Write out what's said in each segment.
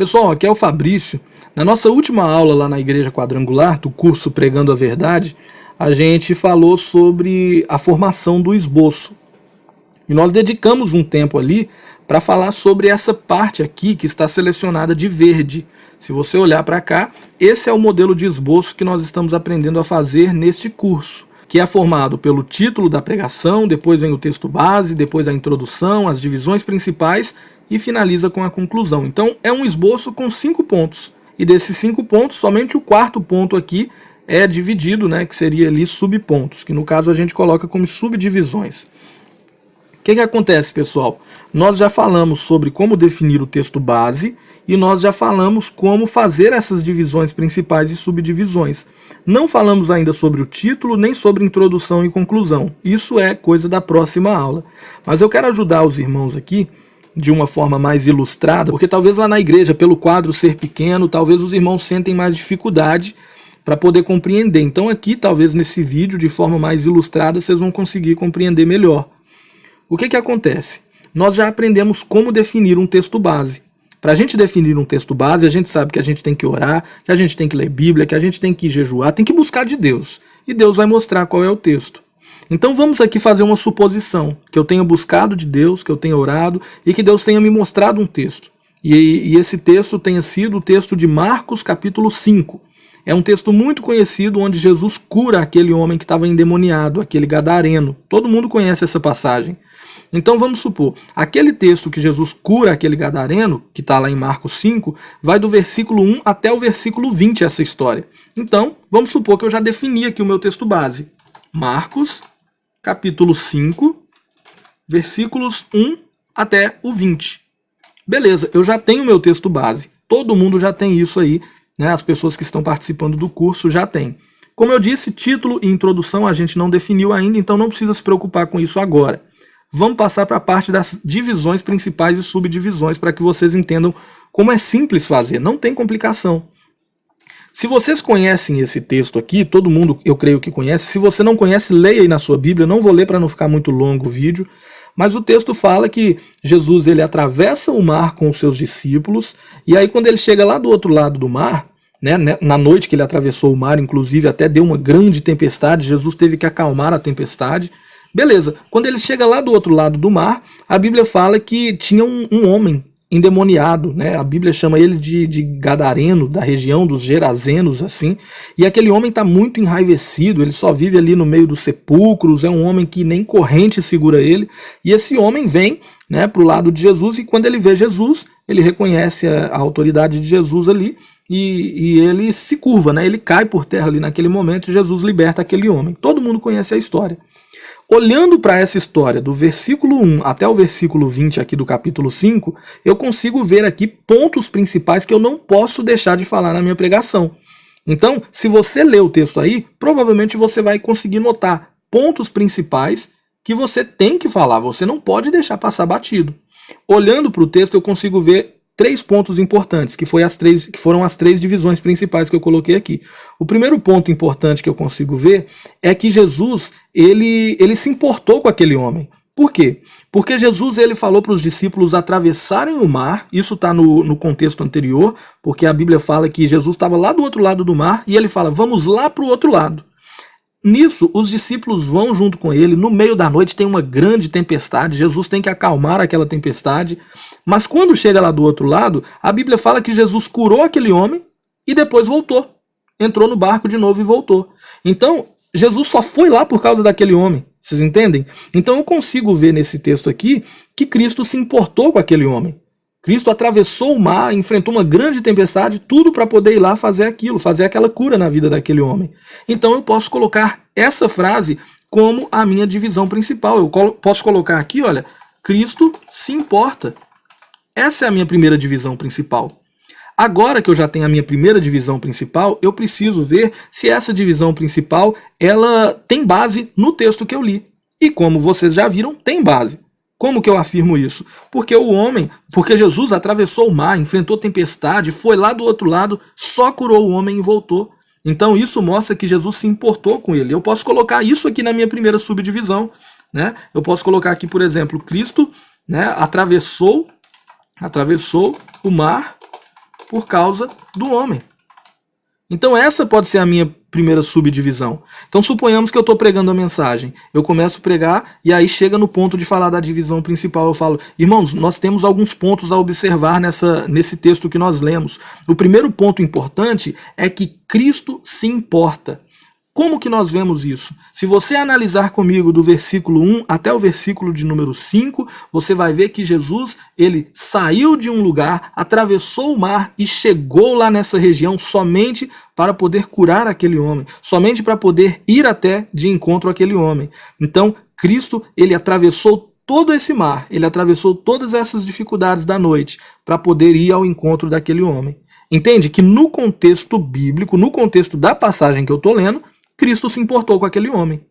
Pessoal, aqui é o Fabrício. Na nossa última aula lá na Igreja Quadrangular, do curso Pregando a Verdade, a gente falou sobre a formação do esboço. E nós dedicamos um tempo ali para falar sobre essa parte aqui que está selecionada de verde. Se você olhar para cá, esse é o modelo de esboço que nós estamos aprendendo a fazer neste curso, que é formado pelo título da pregação, depois vem o texto base, depois a introdução, as divisões principais e finaliza com a conclusão. Então é um esboço com 5 pontos. E desses 5 pontos, somente o quarto ponto aqui é dividido, né, que seria ali subpontos, que no caso a gente coloca como subdivisões. O que acontece, pessoal? Nós já falamos sobre como definir o texto base e nós já falamos como fazer essas divisões principais e subdivisões. Não falamos ainda sobre o título, nem sobre introdução e conclusão. Isso é coisa da próxima aula. Mas eu quero ajudar os irmãos aqui de uma forma mais ilustrada, porque talvez lá na igreja, pelo quadro ser pequeno, talvez os irmãos sentem mais dificuldade para poder compreender. Então aqui, talvez nesse vídeo, de forma mais ilustrada, vocês vão conseguir compreender melhor. O que acontece? Nós já aprendemos como definir um texto base. Para a gente definir um texto base, a gente sabe que a gente tem que orar, que a gente tem que ler Bíblia, que a gente tem que jejuar, tem que buscar de Deus. E Deus vai mostrar qual é o texto. Então vamos aqui fazer uma suposição, que eu tenha buscado de Deus, que eu tenha orado e que Deus tenha me mostrado um texto. E esse texto tenha sido o texto de Marcos capítulo 5. É um texto muito conhecido onde Jesus cura aquele homem que estava endemoniado, aquele gadareno. Todo mundo conhece essa passagem. Então vamos supor, aquele texto que Jesus cura aquele gadareno, que está lá em Marcos 5, vai do versículo 1 até o versículo 20 essa história. Então vamos supor que eu já defini aqui o meu texto base. Marcos capítulo 5, versículos 1 até o 20. Beleza, eu já tenho o meu texto base. Todo mundo já tem isso aí, né? As pessoas que estão participando do curso já têm. Como eu disse, título e introdução a gente não definiu ainda, então não precisa se preocupar com isso agora. Vamos passar para a parte das divisões principais e subdivisões para que vocês entendam como é simples fazer, não tem complicação. Se vocês conhecem esse texto aqui, todo mundo eu creio que conhece. Se você não conhece, leia aí na sua Bíblia. Não vou ler para não ficar muito longo o vídeo. Mas o texto fala que Jesus ele atravessa o mar com os seus discípulos. E aí quando ele chega lá do outro lado do mar, né, na noite que ele atravessou o mar, inclusive até deu uma grande tempestade. Jesus teve que acalmar a tempestade. Beleza, quando ele chega lá do outro lado do mar, a Bíblia fala que tinha um homem endemoniado, né? A Bíblia chama ele de gadareno, da região dos Gerazenos, assim, e aquele homem está muito enraivecido, ele só vive ali no meio dos sepulcros, é um homem que nem corrente segura ele, e esse homem vem, né, para o lado de Jesus, e quando ele vê Jesus, ele reconhece a autoridade de Jesus ali, e ele se curva, né? Ele cai por terra ali naquele momento, e Jesus liberta aquele homem. Todo mundo conhece a história. Olhando para essa história do versículo 1 até o versículo 20 aqui do capítulo 5, eu consigo ver aqui pontos principais que eu não posso deixar de falar na minha pregação. Então, se você ler o texto aí, provavelmente você vai conseguir notar pontos principais que você tem que falar, você não pode deixar passar batido. Olhando para o texto, eu consigo ver 3 pontos importantes, que foram as 3 divisões principais que eu coloquei aqui. O primeiro ponto importante que eu consigo ver é que Jesus ele se importou com aquele homem. Por quê? Porque Jesus ele falou para os discípulos atravessarem o mar, isso está no contexto anterior, porque a Bíblia fala que Jesus estava lá do outro lado do mar, e ele fala, vamos lá para o outro lado. Nisso, os discípulos vão junto com ele, no meio da noite tem uma grande tempestade, Jesus tem que acalmar aquela tempestade, mas quando chega lá do outro lado, a Bíblia fala que Jesus curou aquele homem e depois voltou, entrou no barco de novo e voltou. Então, Jesus só foi lá por causa daquele homem, vocês entendem? Então eu consigo ver nesse texto aqui que Cristo se importou com aquele homem. Cristo atravessou o mar, enfrentou uma grande tempestade, tudo para poder ir lá fazer aquilo, fazer aquela cura na vida daquele homem. Então eu posso colocar essa frase como a minha divisão principal. Eu posso colocar aqui, olha, Cristo se importa. Essa é a minha primeira divisão principal. Agora que eu já tenho a minha primeira divisão principal, eu preciso ver se essa divisão principal ela tem base no texto que eu li. E como vocês já viram, tem base. Como que eu afirmo isso? Porque Jesus atravessou o mar, enfrentou tempestade, foi lá do outro lado, só curou o homem e voltou. Então isso mostra que Jesus se importou com ele. Eu posso colocar isso aqui na minha primeira subdivisão, né? Eu posso colocar aqui, por exemplo, Cristo, né, atravessou o mar por causa do homem. Então essa pode ser a minha primeira subdivisão. Então suponhamos que eu estou pregando a mensagem. Eu começo a pregar e aí chega no ponto de falar da divisão principal. Eu falo, irmãos, nós temos alguns pontos a observar nesse texto que nós lemos. O primeiro ponto importante é que Cristo se importa. Como que nós vemos isso? Se você analisar comigo do versículo 1 até o versículo de número 5, você vai ver que Jesus, ele saiu de um lugar, atravessou o mar e chegou lá nessa região somente para poder curar aquele homem, somente para poder ir até de encontro àquele homem. Então, Cristo, ele atravessou todo esse mar, ele atravessou todas essas dificuldades da noite para poder ir ao encontro daquele homem. Entende que no contexto bíblico, no contexto da passagem que eu estou lendo, Cristo se importou com aquele homem.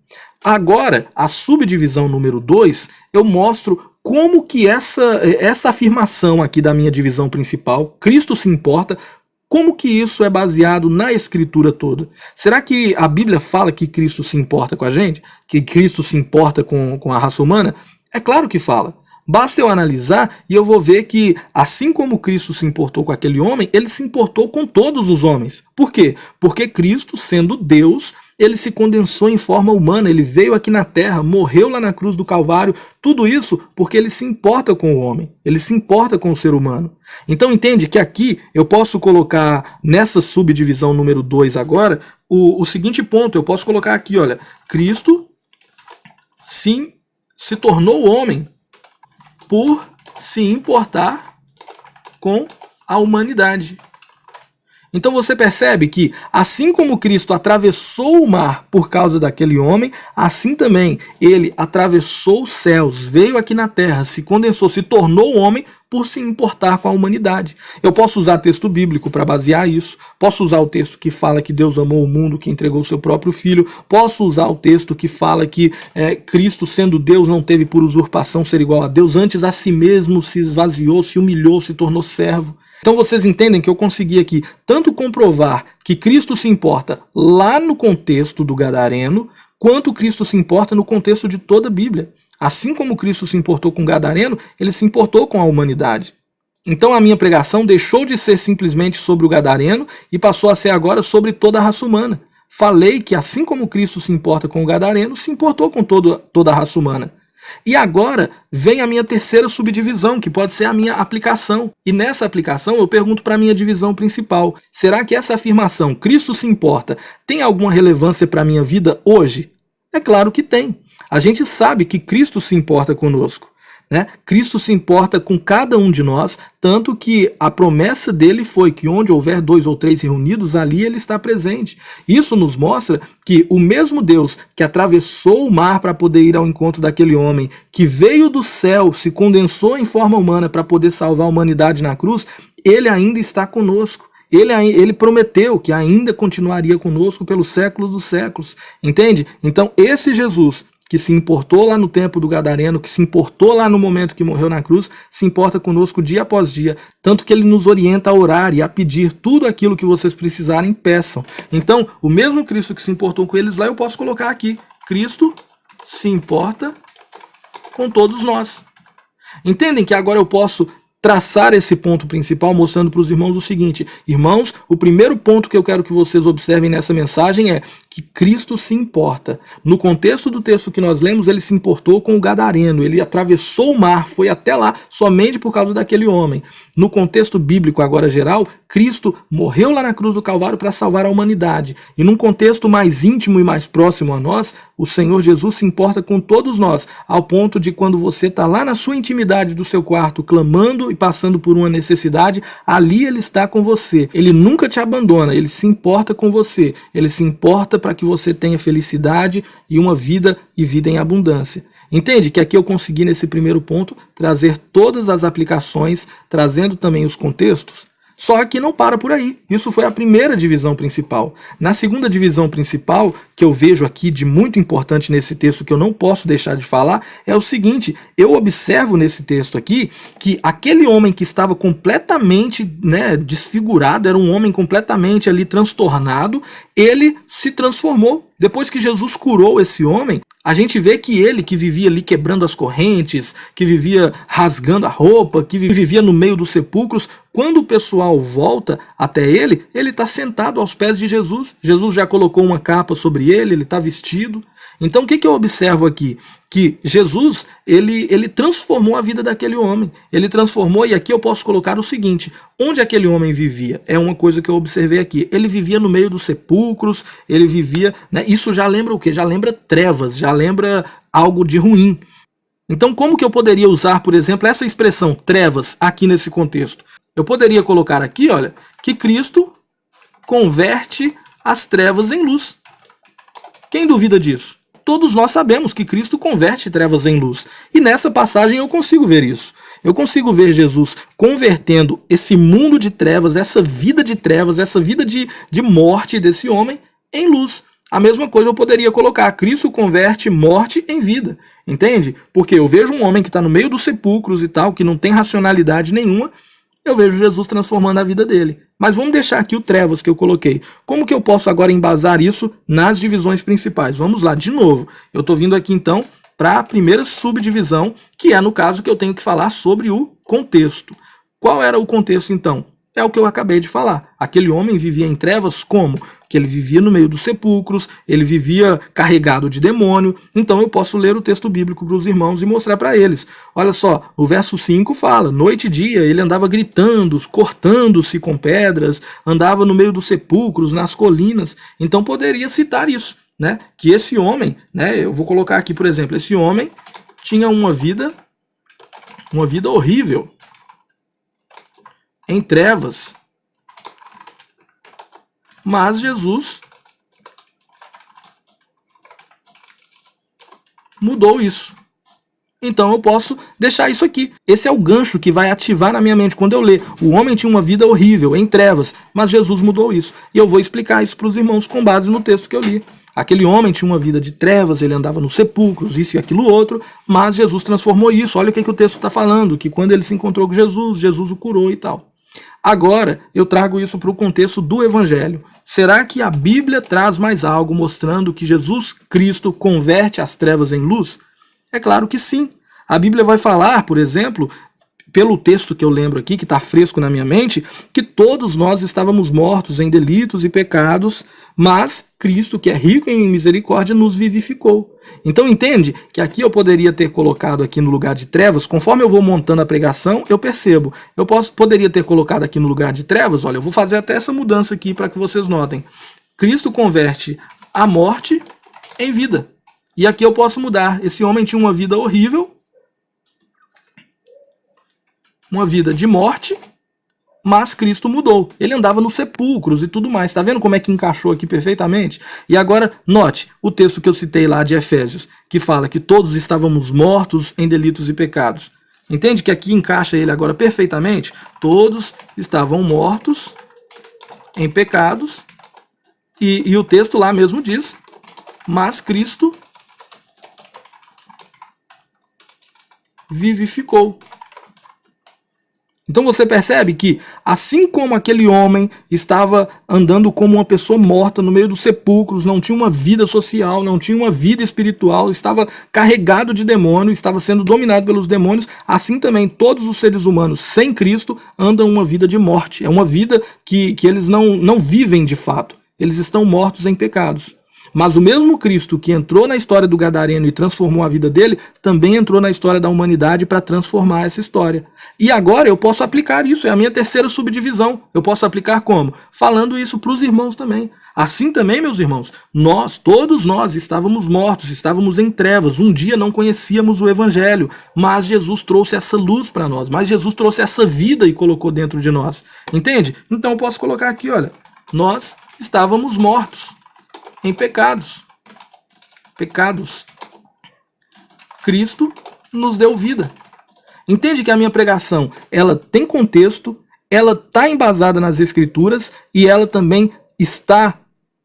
Agora, a subdivisão número 2, eu mostro como que essa afirmação aqui da minha divisão principal, Cristo se importa, como que isso é baseado na Escritura toda? Será que a Bíblia fala que Cristo se importa com a gente? Que Cristo se importa com a raça humana? É claro que fala. Basta eu analisar e eu vou ver que, assim como Cristo se importou com aquele homem, ele se importou com todos os homens. Por quê? Porque Cristo, sendo Deus, ele se condensou em forma humana, ele veio aqui na terra, morreu lá na cruz do Calvário, tudo isso porque ele se importa com o homem, ele se importa com o ser humano. Então entende que aqui eu posso colocar nessa subdivisão número 2 agora, o seguinte ponto, eu posso colocar aqui, olha, Cristo sim se tornou homem por se importar com a humanidade. Então você percebe que, assim como Cristo atravessou o mar por causa daquele homem, assim também ele atravessou os céus, veio aqui na terra, se condensou, se tornou homem por se importar com a humanidade. Eu posso usar texto bíblico para basear isso, posso usar o texto que fala que Deus amou o mundo, que entregou o seu próprio filho, posso usar o texto que fala que Cristo, sendo Deus, não teve por usurpação ser igual a Deus, antes a si mesmo se esvaziou, se humilhou, se tornou servo. Então vocês entendem que eu consegui aqui tanto comprovar que Cristo se importa lá no contexto do Gadareno, quanto Cristo se importa no contexto de toda a Bíblia. Assim como Cristo se importou com o Gadareno, ele se importou com a humanidade. Então a minha pregação deixou de ser simplesmente sobre o Gadareno e passou a ser agora sobre toda a raça humana. Falei que assim como Cristo se importa com o Gadareno, se importou com toda a raça humana. E agora vem a minha terceira subdivisão, que pode ser a minha aplicação. E nessa aplicação eu pergunto para a minha divisão principal. Será que essa afirmação, Cristo se importa, tem alguma relevância para a minha vida hoje? É claro que tem. A gente sabe que Cristo se importa conosco. Né? Cristo se importa com cada um de nós, tanto que a promessa dele foi que onde houver 2 ou 3 reunidos, ali ele está presente. Isso nos mostra que o mesmo Deus que atravessou o mar para poder ir ao encontro daquele homem, que veio do céu, se condensou em forma humana para poder salvar a humanidade na cruz, ele ainda está conosco. Ele prometeu que ainda continuaria conosco pelos séculos dos séculos. Entende? Então esse Jesus que se importou lá no tempo do Gadareno, que se importou lá no momento que morreu na cruz, se importa conosco dia após dia, tanto que ele nos orienta a orar e a pedir tudo aquilo que vocês precisarem, peçam. Então, o mesmo Cristo que se importou com eles lá, eu posso colocar aqui, Cristo se importa com todos nós. Entendem que agora eu posso traçar esse ponto principal, mostrando para os irmãos o seguinte: irmãos, o primeiro ponto que eu quero que vocês observem nessa mensagem é que Cristo se importa. No contexto do texto que nós lemos, ele se importou com o Gadareno, ele atravessou o mar, foi até lá somente por causa daquele homem. No contexto bíblico agora geral, Cristo morreu lá na cruz do Calvário para salvar a humanidade. E num contexto mais íntimo e mais próximo a nós, o Senhor Jesus se importa com todos nós, ao ponto de quando você está lá na sua intimidade do seu quarto, clamando e passando por uma necessidade, ali ele está com você. Ele nunca te abandona, ele se importa com você. Ele se importa para que você tenha felicidade e uma vida e vida em abundância. Entende que aqui eu consegui nesse primeiro ponto trazer todas as aplicações, trazendo também os contextos? Só que não para por aí. Isso foi a primeira divisão principal. Na segunda divisão principal, que eu vejo aqui de muito importante nesse texto, que eu não posso deixar de falar, é o seguinte: eu observo nesse texto aqui que aquele homem que estava completamente desfigurado, era um homem completamente ali transtornado, ele se transformou. Depois que Jesus curou esse homem, A gente vê que ele, que vivia ali quebrando as correntes, que vivia rasgando a roupa, que vivia no meio dos sepulcros, quando o pessoal volta até ele, ele está sentado aos pés de Jesus. Jesus já colocou uma capa sobre ele está vestido. Então o que eu observo aqui? Que Jesus, ele transformou a vida daquele homem. Ele transformou, e aqui eu posso colocar o seguinte: onde aquele homem vivia? É uma coisa que eu observei aqui. Ele vivia no meio dos sepulcros, ele vivia, né? Isso já lembra o quê? Já lembra trevas, já lembra algo de ruim. Então como que eu poderia usar, por exemplo, essa expressão trevas aqui nesse contexto? Eu poderia colocar aqui, olha, que Cristo converte as trevas em luz. Quem duvida disso? Todos nós sabemos que Cristo converte trevas em luz. E nessa passagem eu consigo ver isso. Eu consigo ver Jesus convertendo esse mundo de trevas, essa vida de trevas, essa vida de morte desse homem em luz. A mesma coisa eu poderia colocar: Cristo converte morte em vida. Entende? Porque eu vejo um homem que está no meio dos sepulcros e tal, que não tem racionalidade nenhuma, eu vejo Jesus transformando a vida dele. Mas vamos deixar aqui o trevas que eu coloquei. Como que eu posso agora embasar isso nas divisões principais? Vamos lá, de novo. Eu estou vindo aqui então para a primeira subdivisão, que é no caso que eu tenho que falar sobre o contexto. Qual era o contexto então? É o que eu acabei de falar. Aquele homem vivia em trevas como? Que ele vivia no meio dos sepulcros, ele vivia carregado de demônio. Então eu posso ler o texto bíblico para os irmãos e mostrar para eles. Olha só, o verso 5 fala: noite e dia ele andava gritando, cortando-se com pedras, andava no meio dos sepulcros, nas colinas. Então poderia citar isso, né? Que esse homem, né? Eu vou colocar aqui, por exemplo, esse homem tinha uma vida horrível, em trevas. Mas Jesus mudou isso. Então eu posso deixar isso aqui. Esse é o gancho que vai ativar na minha mente quando eu ler. O homem tinha uma vida horrível, em trevas, mas Jesus mudou isso. E eu vou explicar isso para os irmãos com base no texto que eu li. Aquele homem tinha uma vida de trevas, ele andava nos sepulcros, isso e aquilo outro, mas Jesus transformou isso. Olha o que o texto está falando, que quando ele se encontrou com Jesus, Jesus o curou e tal. Agora, eu trago isso para o contexto do Evangelho. Será que a Bíblia traz mais algo mostrando que Jesus Cristo converte as trevas em luz? É claro que sim. A Bíblia vai falar, por exemplo, pelo texto que eu lembro aqui, que está fresco na minha mente, que todos nós estávamos mortos em delitos e pecados, mas Cristo, que é rico em misericórdia, nos vivificou. Então entende que aqui eu poderia ter colocado aqui no lugar de trevas, conforme eu vou montando a pregação, eu percebo. Poderia ter colocado aqui no lugar de trevas, olha, eu vou fazer até essa mudança aqui para que vocês notem. Cristo converte a morte em vida. E aqui eu posso mudar. Esse homem tinha uma vida horrível, uma vida de morte, mas Cristo mudou. Ele andava nos sepulcros e tudo mais. Está vendo como é que encaixou aqui perfeitamente? E agora, note o texto que eu citei lá de Efésios, que fala que todos estávamos mortos em delitos e pecados. Entende que aqui encaixa ele agora perfeitamente? Todos estavam mortos em pecados. E o texto lá mesmo diz: mas Cristo vivificou. Então você percebe que, assim como aquele homem estava andando como uma pessoa morta no meio dos sepulcros, não tinha uma vida social, não tinha uma vida espiritual, estava carregado de demônio, estava sendo dominado pelos demônios, assim também todos os seres humanos sem Cristo andam uma vida de morte. É uma vida que eles não vivem de fato. Eles estão mortos em pecados. Mas o mesmo Cristo que entrou na história do Gadareno e transformou a vida dele, também entrou na história da humanidade para transformar essa história. E agora eu posso aplicar isso, é a minha terceira subdivisão. Eu posso aplicar como? Falando isso para os irmãos também. Assim também, meus irmãos, todos nós estávamos mortos, estávamos em trevas, um dia não conhecíamos o Evangelho, mas Jesus trouxe essa luz para nós, mas Jesus trouxe essa vida e colocou dentro de nós. Entende? Então eu posso colocar aqui, olha, nós estávamos mortos em pecados. Cristo nos deu vida. Entende que a minha pregação, ela tem contexto, ela está embasada nas Escrituras e ela também está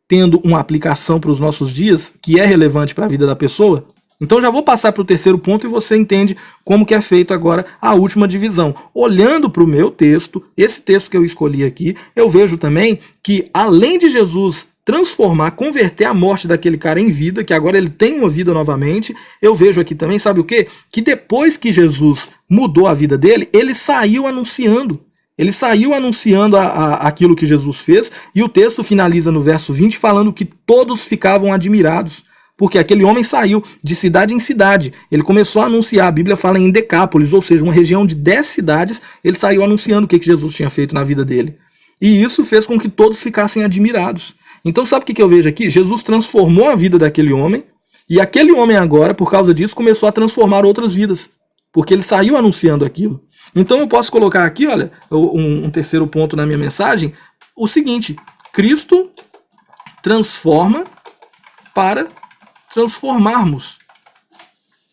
tendo uma aplicação para os nossos dias que é relevante para a vida da pessoa? Então já vou passar para o terceiro ponto e você entende como que é feito agora a última divisão. Olhando para o meu texto, esse texto que eu escolhi aqui, eu vejo também que além de Jesus transformar, converter a morte daquele cara em vida, que agora ele tem uma vida novamente. Eu vejo aqui também, sabe o quê? Que depois que Jesus mudou a vida dele, ele saiu anunciando. Ele saiu anunciando aquilo que Jesus fez, e o texto finaliza no verso 20 falando que todos ficavam admirados. Porque aquele homem saiu de cidade em cidade, ele começou a anunciar, a Bíblia fala em Decápolis, ou seja, uma região de 10 cidades, ele saiu anunciando o que Jesus tinha feito na vida dele. E isso fez com que todos ficassem admirados. Então sabe o que eu vejo aqui? Jesus transformou a vida daquele homem, e aquele homem agora, por causa disso, começou a transformar outras vidas, porque ele saiu anunciando aquilo. Então eu posso colocar aqui, olha, um terceiro ponto na minha mensagem, o seguinte: Cristo transforma para transformarmos.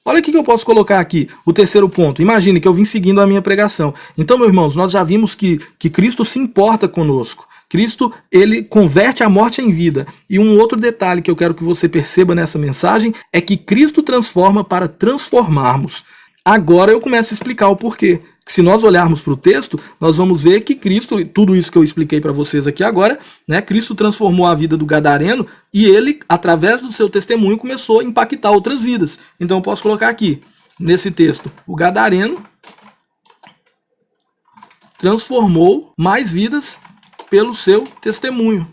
Olha o que eu posso colocar aqui, o terceiro ponto. Imagine que eu vim seguindo a minha pregação. Então, meus irmãos, nós já vimos que Cristo se importa conosco. Cristo, ele converte a morte em vida. E um outro detalhe que eu quero que você perceba nessa mensagem é que Cristo transforma para transformarmos. Agora eu começo a explicar o porquê. Se nós olharmos para o texto, nós vamos ver que Cristo, tudo isso que eu expliquei para vocês aqui agora, né, Cristo transformou a vida do gadareno e ele, através do seu testemunho, começou a impactar outras vidas. Então eu posso colocar aqui, nesse texto, o gadareno transformou mais vidas pelo seu testemunho.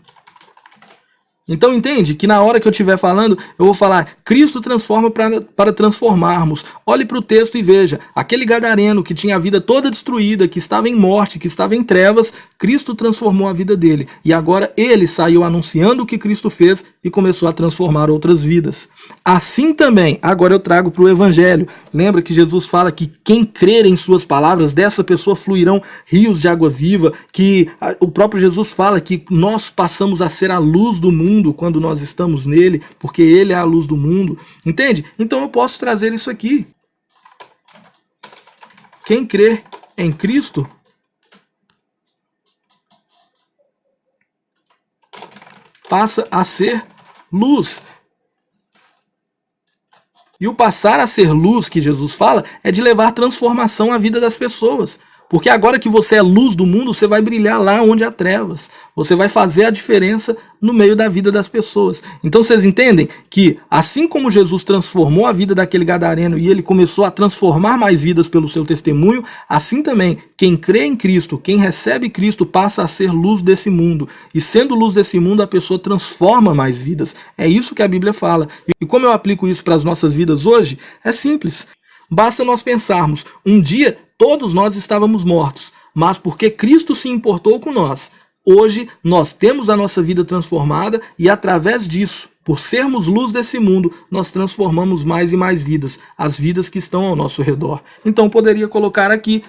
Então entende que na hora que eu estiver falando, eu vou falar, Cristo transforma para transformarmos. Olhe para o texto e veja, aquele gadareno que tinha a vida toda destruída, que estava em morte, que estava em trevas, Cristo transformou a vida dele. E agora ele saiu anunciando o que Cristo fez e começou a transformar outras vidas. Assim também, agora eu trago para o Evangelho. Lembra que Jesus fala que quem crer em suas palavras, dessa pessoa fluirão rios de água viva, que o próprio Jesus fala que nós passamos a ser a luz do mundo quando nós estamos nele, porque ele é a luz do mundo. Entende? Então eu posso trazer isso aqui. Quem crê em Cristo passa a ser luz. E o passar a ser luz que Jesus fala é de levar transformação à vida das pessoas. Porque agora que você é luz do mundo, você vai brilhar lá onde há trevas. Você vai fazer a diferença no meio da vida das pessoas. Então vocês entendem que assim como Jesus transformou a vida daquele gadareno e ele começou a transformar mais vidas pelo seu testemunho, assim também quem crê em Cristo, quem recebe Cristo passa a ser luz desse mundo. E sendo luz desse mundo, a pessoa transforma mais vidas. É isso que a Bíblia fala. E como eu aplico isso para as nossas vidas hoje? É simples. Basta nós pensarmos, um dia todos nós estávamos mortos, mas porque Cristo se importou com nós, hoje nós temos a nossa vida transformada e através disso, por sermos luz desse mundo, nós transformamos mais e mais vidas, as vidas que estão ao nosso redor. Então poderia colocar aqui,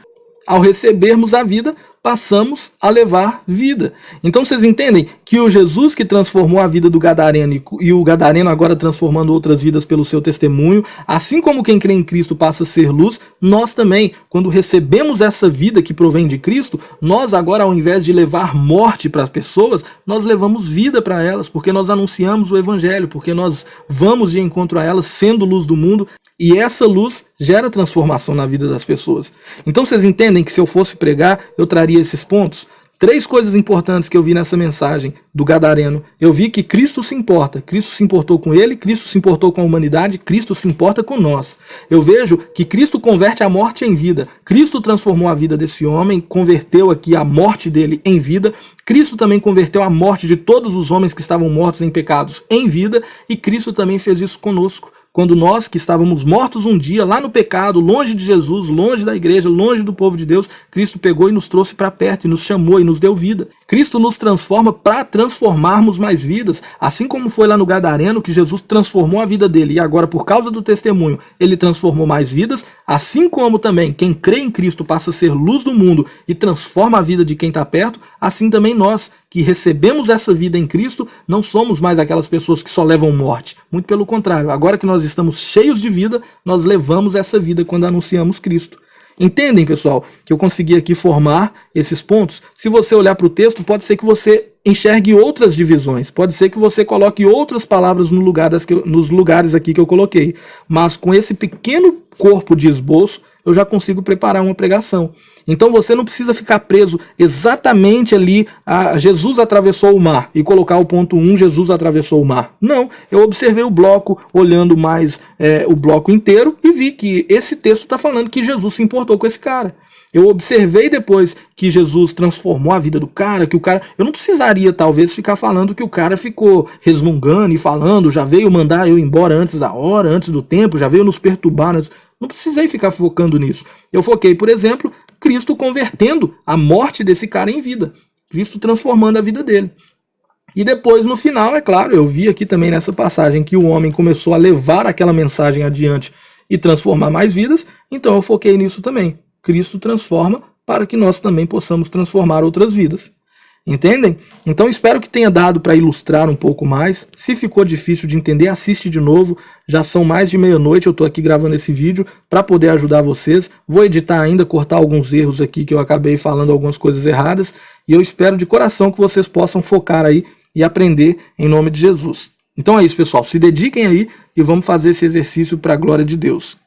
ao recebermos a vida, passamos a levar vida. Então vocês entendem que o Jesus que transformou a vida do gadareno e o gadareno agora transformando outras vidas pelo seu testemunho, assim como quem crê em Cristo passa a ser luz, nós também, quando recebemos essa vida que provém de Cristo, nós agora, ao invés de levar morte para as pessoas, nós levamos vida para elas, porque nós anunciamos o Evangelho, porque nós vamos de encontro a elas sendo luz do mundo, e essa luz gera transformação na vida das pessoas. Então vocês entendem que se eu fosse pregar, eu traria esses pontos? 3 coisas importantes que eu vi nessa mensagem do gadareno. Eu vi que Cristo se importa. Cristo se importou com ele, Cristo se importou com a humanidade, Cristo se importa com nós. Eu vejo que Cristo converte a morte em vida. Cristo transformou a vida desse homem, converteu aqui a morte dele em vida. Cristo também converteu a morte de todos os homens que estavam mortos em pecados em vida. E Cristo também fez isso conosco. Quando nós que estávamos mortos um dia, lá no pecado, longe de Jesus, longe da igreja, longe do povo de Deus, Cristo pegou e nos trouxe para perto, e nos chamou e nos deu vida. Cristo nos transforma para transformarmos mais vidas, assim como foi lá no gadareno que Jesus transformou a vida dele, e agora por causa do testemunho ele transformou mais vidas, assim como também quem crê em Cristo passa a ser luz do mundo e transforma a vida de quem está perto, assim também nós, que recebemos essa vida em Cristo, não somos mais aquelas pessoas que só levam morte. Muito pelo contrário, agora que nós estamos cheios de vida, nós levamos essa vida quando anunciamos Cristo. Entendem, pessoal, que eu consegui aqui formar esses pontos? Se você olhar para o texto, pode ser que você enxergue outras divisões, pode ser que você coloque outras palavras no lugar nos lugares aqui que eu coloquei. Mas com esse pequeno corpo de esboço, eu já consigo preparar uma pregação. Então você não precisa ficar preso exatamente ali a Jesus atravessou o mar e colocar o ponto 1, Jesus atravessou o mar. Não, eu observei o bloco, olhando mais o bloco inteiro e vi que esse texto está falando que Jesus se importou com esse cara. Eu observei depois que Jesus transformou a vida do cara, que o cara... Eu não precisaria, talvez, ficar falando que o cara ficou resmungando e falando, já veio mandar eu embora antes da hora, antes do tempo, já veio nos perturbar. Não precisei ficar focando nisso. Eu foquei, por exemplo, Cristo convertendo a morte desse cara em vida. Cristo transformando a vida dele. E depois, no final, é claro, eu vi aqui também nessa passagem que o homem começou a levar aquela mensagem adiante e transformar mais vidas, então eu foquei nisso também. Cristo transforma para que nós também possamos transformar outras vidas. Entendem? Então espero que tenha dado para ilustrar um pouco mais. Se ficou difícil de entender, assiste de novo. Já são mais de meia-noite, eu estou aqui gravando esse vídeo para poder ajudar vocês. Vou editar ainda, cortar alguns erros aqui que eu acabei falando algumas coisas erradas. E eu espero de coração que vocês possam focar aí e aprender em nome de Jesus. Então é isso, pessoal. Se dediquem aí e vamos fazer esse exercício para a glória de Deus.